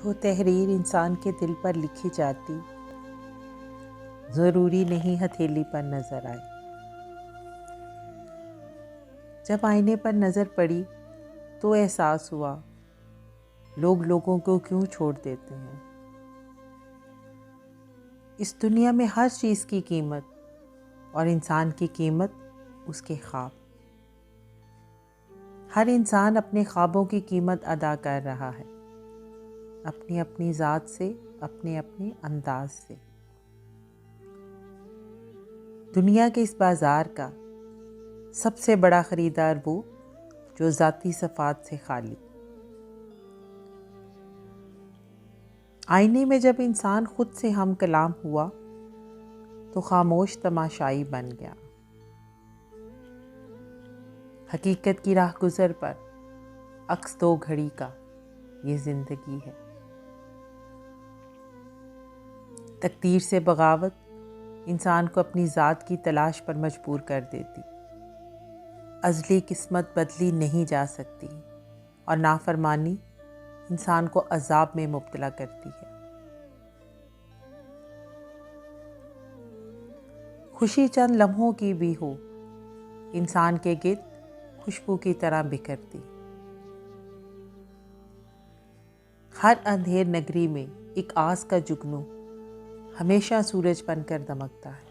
جو تحریر انسان کے دل پر لکھی جاتی ضروری نہیں ہتھیلی پر نظر آئے۔ جب آئینے پر نظر پڑی تو احساس ہوا لوگ لوگوں کو کیوں چھوڑ دیتے ہیں۔ اس دنیا میں ہر چیز کی قیمت اور انسان کی قیمت اس کے خواب۔ ہر انسان اپنے خوابوں کی قیمت ادا کر رہا ہے، اپنی اپنی ذات سے، اپنے اپنے انداز سے۔ دنیا کے اس بازار کا سب سے بڑا خریدار وہ جو ذاتی صفات سے خالی۔ آئینے میں جب انسان خود سے ہم کلام ہوا تو خاموش تماشائی بن گیا۔ حقیقت کی راہ گزر پر عکس دو گھڑی کا یہ زندگی ہے۔ تقدیر سے بغاوت انسان کو اپنی ذات کی تلاش پر مجبور کر دیتی۔ ازلی قسمت بدلی نہیں جا سکتی اور نافرمانی انسان کو عذاب میں مبتلا کرتی ہے۔ خوشی چند لمحوں کی بھی ہو، انسان کے گرد خوشبو کی طرح بکھرتی۔ ہر اندھیر نگری میں ایک آس کا جگنو ہمیشہ سورج بن کر دمکتا ہے۔